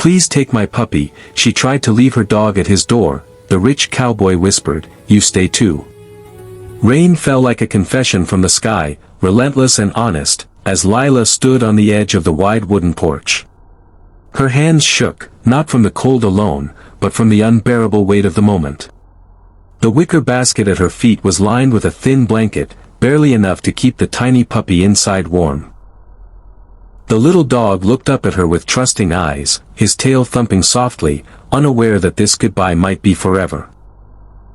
Please take my puppy. She tried to leave her dog at his door. The rich cowboy whispered, you stay too. Rain fell like a confession from the sky, relentless and honest, as Lila stood on the edge of the wide wooden porch. Her hands shook, not from the cold alone, but from the unbearable weight of the moment. The wicker basket at her feet was lined with a thin blanket, barely enough to keep the tiny puppy inside warm. The little dog looked up at her with trusting eyes, his tail thumping softly, unaware that this goodbye might be forever.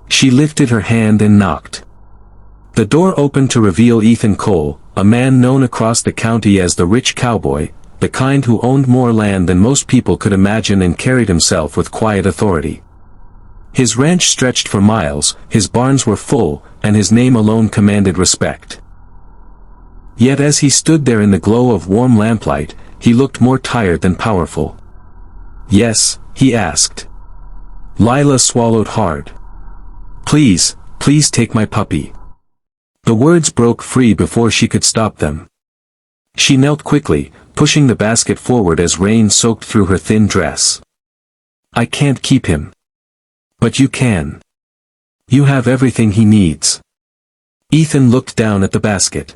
She lifted her hand and knocked. The door opened to reveal Ethan Cole, a man known across the county as the rich cowboy, the kind who owned more land than most people could imagine and carried himself with quiet authority. His ranch stretched for miles, his barns were full, and his name alone commanded respect. Yet as he stood there in the glow of warm lamplight, he looked more tired than powerful. Yes, he asked. Lila swallowed hard. Please, please take my puppy. The words broke free before she could stop them. She knelt quickly, pushing the basket forward as rain soaked through her thin dress. I can't keep him. But you can. You have everything he needs. Ethan looked down at the basket.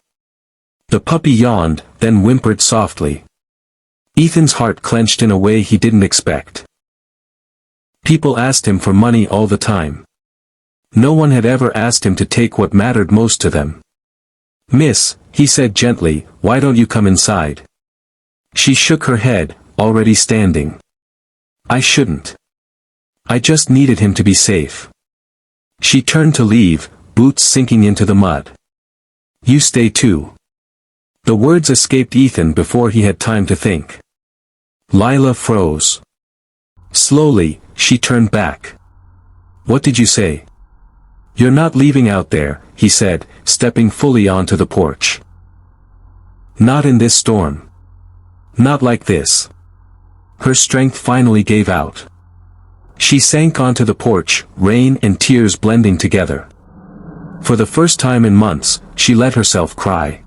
The puppy yawned, then whimpered softly. Ethan's heart clenched in a way he didn't expect. People asked him for money all the time. No one had ever asked him to take what mattered most to them. Miss, he said gently, why don't you come inside? She shook her head, already standing. I shouldn't. I just needed him to be safe. She turned to leave, boots sinking into the mud. You stay too. The words escaped Ethan before he had time to think. Lila froze. Slowly, she turned back. What did you say? You're not leaving out there, he said, stepping fully onto the porch. Not in this storm. Not like this. Her strength finally gave out. She sank onto the porch, rain and tears blending together. For the first time in months, she let herself cry.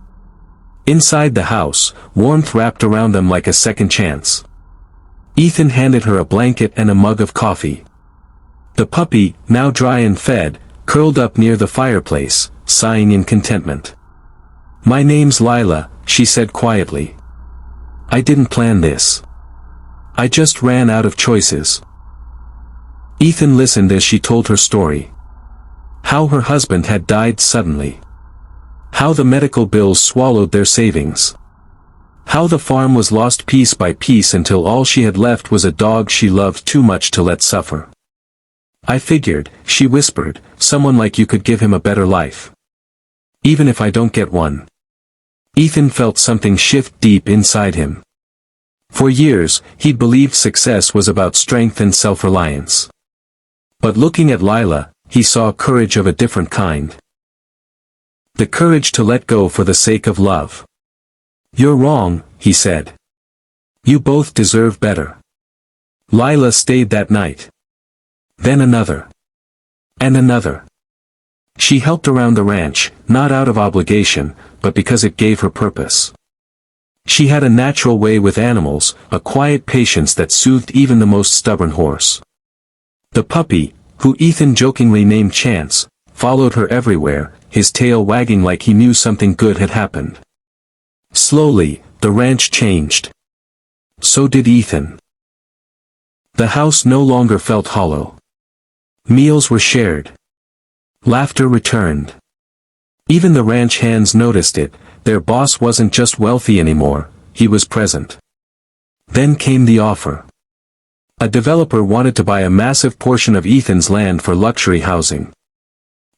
Inside the house, warmth wrapped around them like a second chance. Ethan handed her a blanket and a mug of coffee. The puppy, now dry and fed, curled up near the fireplace, sighing in contentment. My name's Lila, she said quietly. I didn't plan this. I just ran out of choices. Ethan listened as she told her story. How her husband had died suddenly. How the medical bills swallowed their savings. How the farm was lost piece by piece until all she had left was a dog she loved too much to let suffer. I figured, she whispered, someone like you could give him a better life. Even if I don't get one. Ethan felt something shift deep inside him. For years, he'd believed success was about strength and self-reliance. But looking at Lila, he saw courage of a different kind. The courage to let go for the sake of love. You're wrong, he said. You both deserve better. Lila stayed that night. Then another. And another. She helped around the ranch, not out of obligation, but because it gave her purpose. She had a natural way with animals, a quiet patience that soothed even the most stubborn horse. The puppy, who Ethan jokingly named Chance, followed her everywhere, his tail wagging like he knew something good had happened. Slowly, the ranch changed. So did Ethan. The house no longer felt hollow. Meals were shared. Laughter returned. Even the ranch hands noticed it, their boss wasn't just wealthy anymore, he was present. Then came the offer. A developer wanted to buy a massive portion of Ethan's land for luxury housing.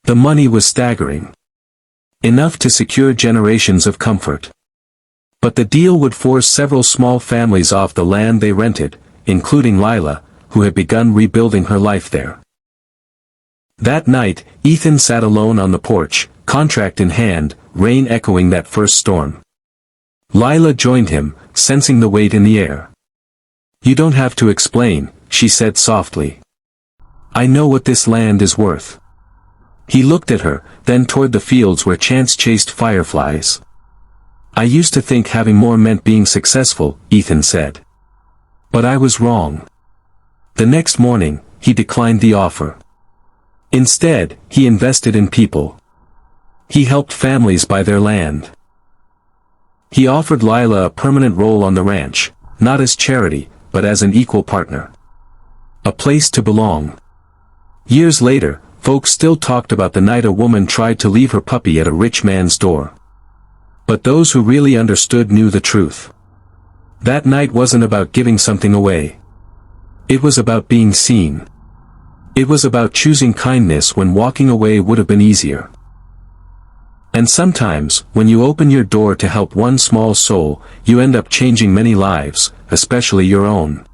The money was staggering. Enough to secure generations of comfort. But the deal would force several small families off the land they rented, including Lila, who had begun rebuilding her life there. That night, Ethan sat alone on the porch, contract in hand, rain echoing that first storm. Lila joined him, sensing the weight in the air. You don't have to explain, she said softly. I know what this land is worth. He looked at her, then toward the fields where Chance chased fireflies. I used to think having more meant being successful, Ethan said. But I was wrong. The next morning, he declined the offer. Instead, he invested in people. He helped families buy their land. He offered Lila a permanent role on the ranch, not as charity, but as an equal partner. A place to belong. Years later, folks still talked about the night a woman tried to leave her puppy at a rich man's door. But those who really understood knew the truth. That night wasn't about giving something away. It was about being seen. It was about choosing kindness when walking away would have been easier. And sometimes, when you open your door to help one small soul, you end up changing many lives, especially your own.